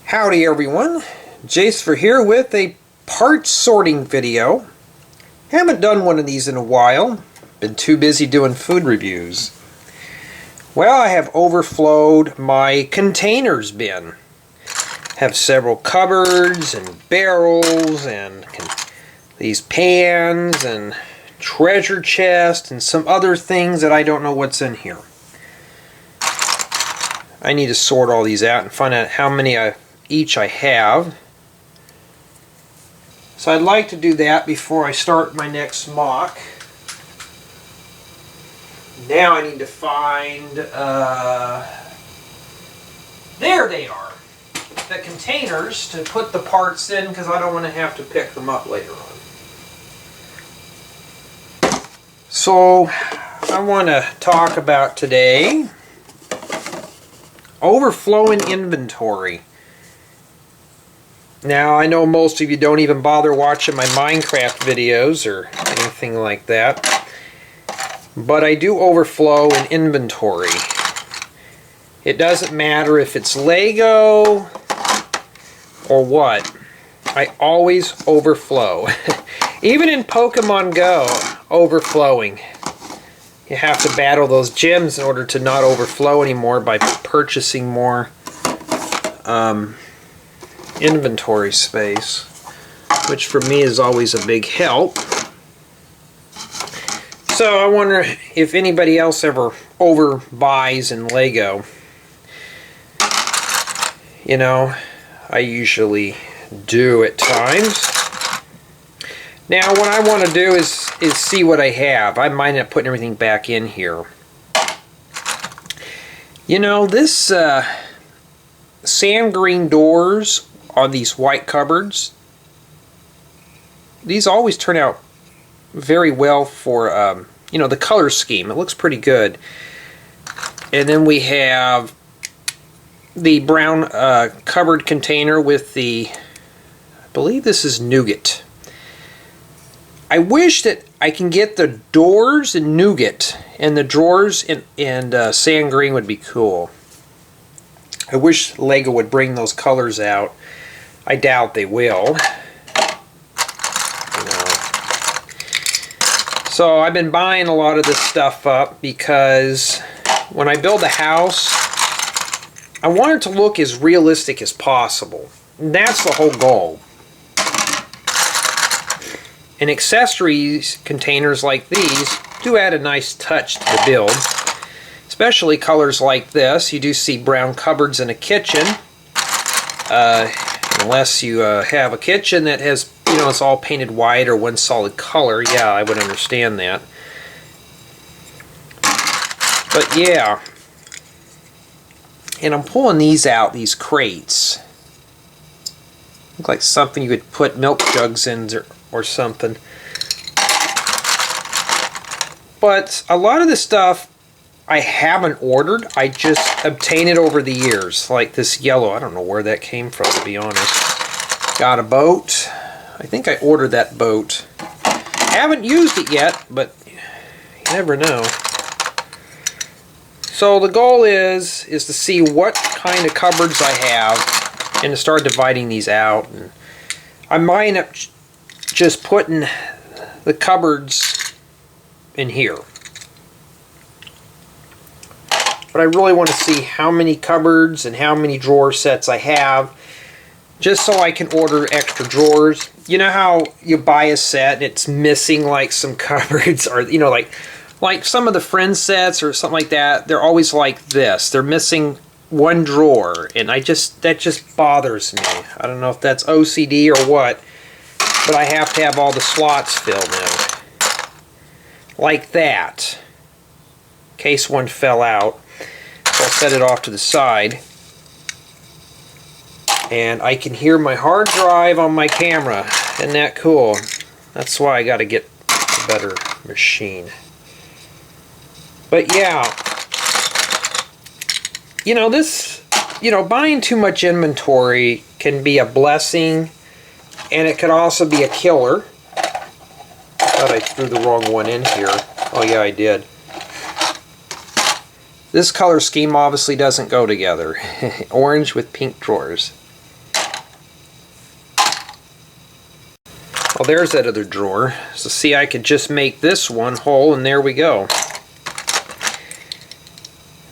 Howdy everyone, Jace here with a parts sorting video. Haven't done one of these in a while, been too busy doing food reviews. Well, I have overflowed my containers bin. Have several cupboards and barrels and these pans and treasure chest and some other things that I don't know what's in here. I need to sort all these out and find out how many each I have. So I'd like to do that before I start my next mock. Now I need to find, there they are, the containers to put the parts in, because I don't want to have to pick them up later on. So I want to talk about today overflowing inventory. Now, I know most of you don't even bother watching my Minecraft videos or anything like that, but I do overflow in inventory. It doesn't matter if it's Lego or what, I always overflow. Even in Pokemon Go, overflowing. You have to battle those gems in order to not overflow anymore by purchasing more inventory space, which for me is always a big help. So I wonder if anybody else ever overbuys in Lego. You know, I usually do at times. Now what I want to do is see what I have. I might not putting everything back in here. You know, this sand green doors on these white cupboards, these always turn out very well for you know, the color scheme. It looks pretty good. And then we have the brown cupboard container with the, I believe this is nougat. I wish that I can get the doors in nougat and the drawers in sand green would be cool. I wish Lego would bring those colors out. I doubt they will. You know. So I've been buying a lot of this stuff up because when I build a house, I want it to look as realistic as possible. And that's the whole goal. And accessories containers like these do add a nice touch to the build. Especially colors like this. You do see brown cupboards in a kitchen. Unless you have a kitchen that has, you know, it's all painted white or one solid color. Yeah, I would understand that. But yeah. And I'm pulling these out, these crates. Look like something you could put milk jugs in or something. But a lot of this stuff I haven't ordered. I just obtain it over the years. Like this yellow. I don't know where that came from, to be honest. Got a boat. I think I ordered that boat. Haven't used it yet, but you never know. So the goal is to see what kind of cupboards I have and to start dividing these out. And I might end up just putting the cupboards in here. But I really want to see how many cupboards and how many drawer sets I have, just so I can order extra drawers. You know how you buy a set and it's missing like some cupboards, or you know, like some of the Friends sets or something like that, they're always like this. They're missing one drawer, and that just bothers me. I don't know if that's OCD or what, but I have to have all the slots filled in. Like that. In case one fell out. So I'll set it off to the side. And I can hear my hard drive on my camera. Isn't that cool? That's why I got to get a better machine. But yeah, you know, buying too much inventory can be a blessing, and it could also be a killer. I thought I threw the wrong one in here. Oh yeah, I did. This color scheme obviously doesn't go together. Orange with pink drawers. there's that other drawer. So see, I could just make this one whole, and there we go.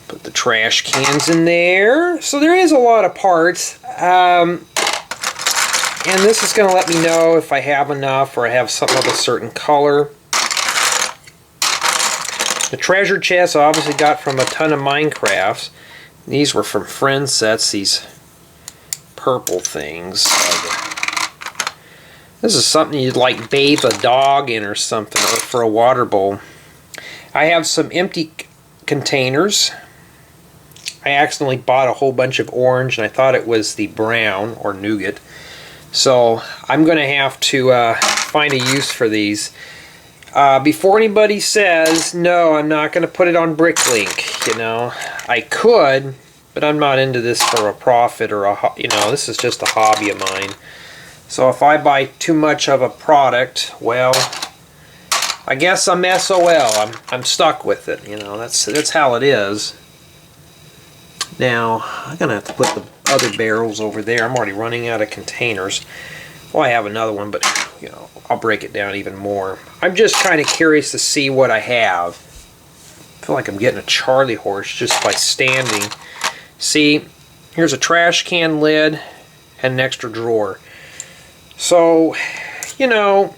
Put the trash cans in there. So there is a lot of parts. And this is going to let me know if I have enough or I have something of a certain color. The treasure chest I obviously got from a ton of Minecrafts. These were from friend sets, these purple things. This is something you'd like bathe a dog in or something, or for a water bowl. I have some empty containers. I accidentally bought a whole bunch of orange and I thought it was the brown or nougat. So I'm going to have to find a use for these. Before anybody says, no, I'm not going to put it on Bricklink, you know. I could, but I'm not into this for a profit or a, you know, this is just a hobby of mine. So if I buy too much of a product, well, I guess I'm SOL. I'm stuck with it, you know. That's how it is. Now, I'm going to have to put the other barrels over there. I'm already running out of containers. Well, I have another one, but you know, I'll break it down even more. I'm just kind of curious to see what I have. I feel like I'm getting a Charlie horse just by standing. See, here's a trash can lid and an extra drawer. So, you know,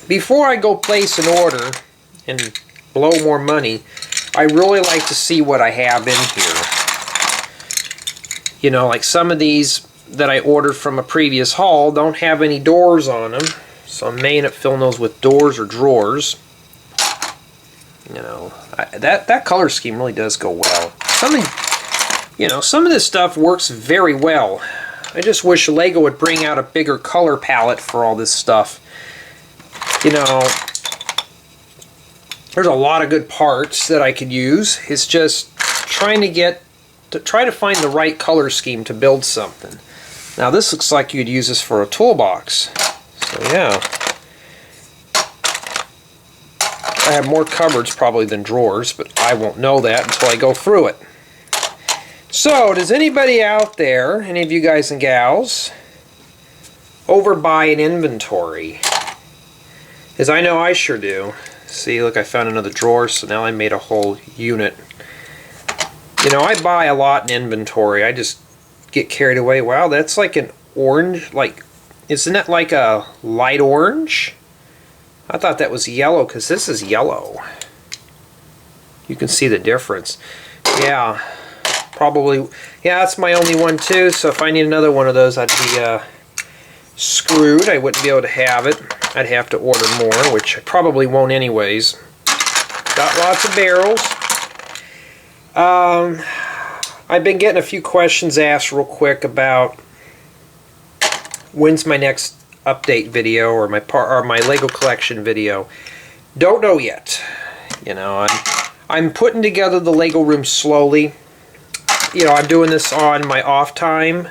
before I go place an order and blow more money, I really like to see what I have in here. You know, like some of these that I ordered from a previous haul don't have any doors on them, so I may end up filling those with doors or drawers. You know, that color scheme really does go well. You know, some of this stuff works very well. I just wish Lego would bring out a bigger color palette for all this stuff. You know, there's a lot of good parts that I could use. It's just trying to try to find the right color scheme to build something. Now this looks like you'd use this for a toolbox. So yeah. I have more cupboards probably than drawers, but I won't know that until I go through it. So, does anybody out there, any of you guys and gals, overbuy an inventory? Because I know I sure do. See, look, I found another drawer, so now I made a whole unit. You know, I buy a lot in inventory. I just get carried away. Wow, that's like an orange, like, isn't that like a light orange? I thought that was yellow because this is yellow. You can see the difference. Yeah, probably. Yeah, that's my only one too, so if I need another one of those, I'd be screwed. I wouldn't be able to have it. I'd have to order more, which I probably won't anyways. Got lots of barrels. I've been getting a few questions asked real quick about when's my next update video or my Lego collection video. Don't know yet. You know, I'm putting together the Lego room slowly. You know, I'm doing this on my off time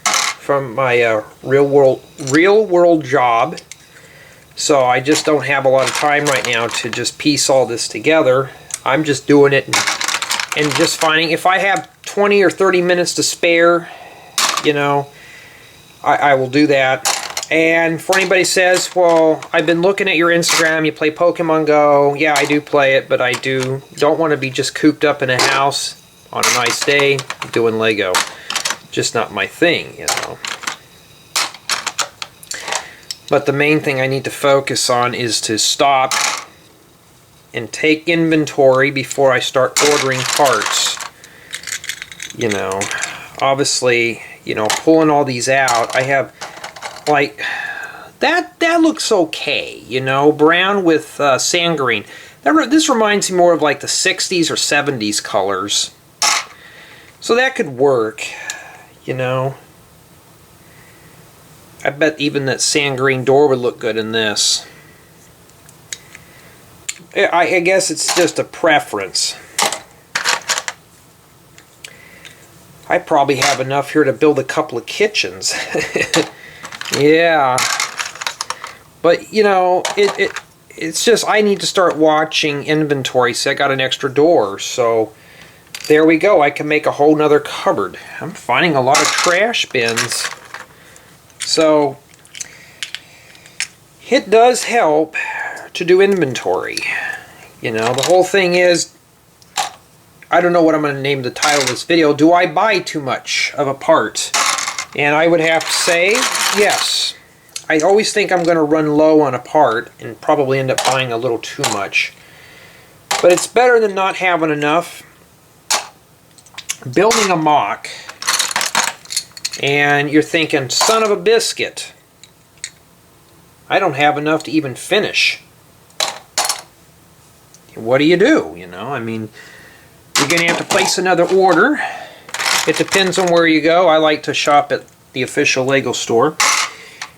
from my real world job. So I just don't have a lot of time right now to just piece all this together. I'm just doing it and just finding if I have 20 or 30 minutes to spare, you know, I will do that. And for anybody says, well, I've been looking at your Instagram, you play Pokemon Go. Yeah, I do play it, but I don't want to be just cooped up in a house on a nice day doing Lego. Just not my thing, you know. But the main thing I need to focus on is to stop and take inventory before I start ordering parts. You know, obviously, you know, pulling all these out, I have like that looks okay, you know, brown with sand green. This reminds me more of like the 60s or 70s colors. So that could work, you know. I bet even that sand green door would look good in this. I guess it's just a preference. I probably have enough here to build a couple of kitchens. Yeah. But, you know, it's just I need to start watching inventory. See, I got an extra door, so there we go. I can make a whole nother cupboard. I'm finding a lot of trash bins. So, it does help to do inventory. You know, the whole thing is, I don't know what I'm going to name the title of this video. Do I buy too much of a part? And I would have to say, yes. I always think I'm going to run low on a part and probably end up buying a little too much. But it's better than not having enough. Building a mock, and you're thinking, son of a biscuit, I don't have enough to even finish. What do? You know, I mean, you're going to have to place another order. It depends on where you go. I like to shop at the official Lego store.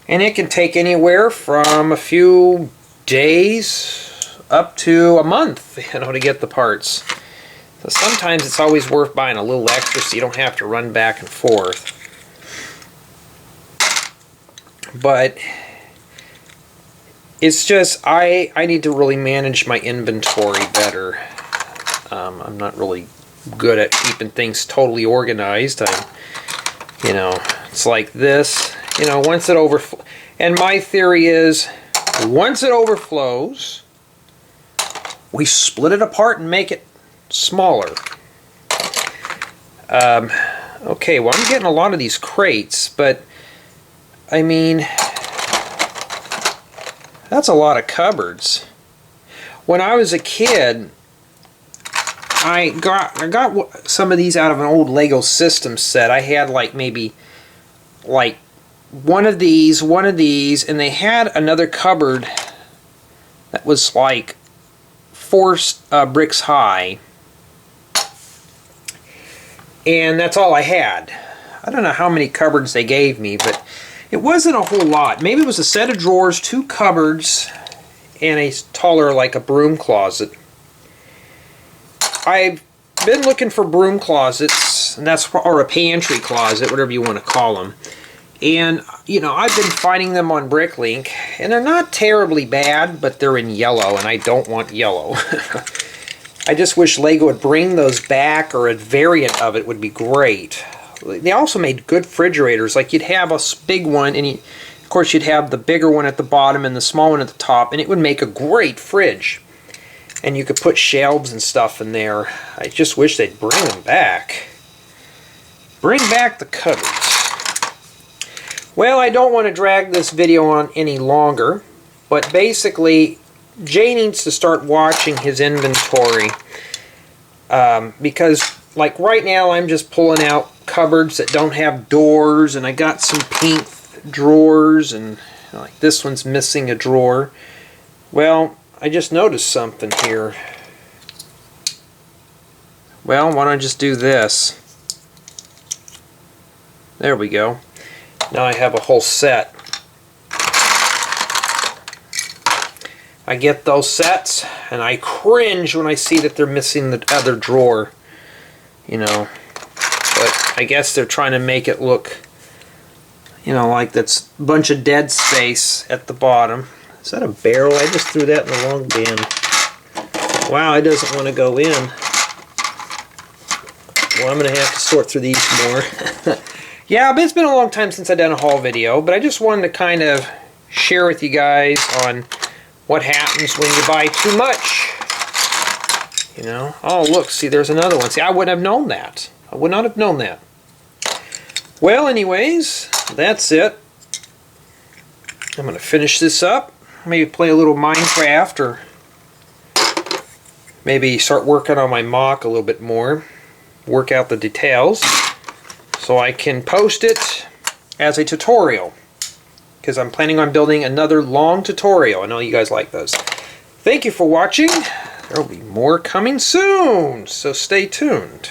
And it can take anywhere from a few days up to a month, you know, to get the parts. So sometimes it's always worth buying a little extra so you don't have to run back and forth. But it's just, I need to really manage my inventory better. I'm not really good at keeping things totally organized. You know, it's like this. You know, once it overflows, and my theory is, once it overflows, we split it apart and make it smaller. Okay, well, I'm getting a lot of these crates, but I mean, that's a lot of cupboards. When I was a kid, I got some of these out of an old Lego system set. I had like maybe like one of these, and they had another cupboard that was like 4 bricks high. And that's all I had. I don't know how many cupboards they gave me, but it wasn't a whole lot. Maybe it was a set of drawers, 2 cupboards, and a taller, like a broom closet. I've been looking for broom closets, and that's, or a pantry closet, whatever you want to call them. And, you know, I've been finding them on Bricklink, and they're not terribly bad, but they're in yellow, and I don't want yellow. I just wish Lego would bring those back, or a variant of it would be great. They also made good refrigerators. Like, you'd have a big one, and of course you'd have the bigger one at the bottom and the small one at the top, and it would make a great fridge. And you could put shelves and stuff in there. I just wish they'd bring them back. Bring back the cupboards. Well, I don't want to drag this video on any longer, but basically, Jay needs to start watching his inventory, because like right now I'm just pulling out cupboards that don't have doors, and I got some pink drawers, and like this one's missing a drawer. Well, I just noticed something here. Well, why don't I just do this? There we go. Now I have a whole set. I get those sets, and I cringe when I see that they're missing the other drawer. You know, but I guess they're trying to make it look, you know, like that's a bunch of dead space at the bottom. Is that a barrel? I just threw that in the wrong bin. Wow, it doesn't want to go in. Well, I'm going to have to sort through these more. Yeah, but it's been a long time since I've done a haul video, but I just wanted to kind of share with you guys on what happens when you buy too much. You know? Oh, look, see, there's another one. See, I wouldn't have known that. I would not have known that. Well, anyways, that's it. I'm going to finish this up. Maybe play a little Minecraft, or maybe start working on my mock a little bit more. Work out the details so I can post it as a tutorial, because I'm planning on building another long tutorial. I know you guys like those. Thank you for watching. There will be more coming soon, so stay tuned.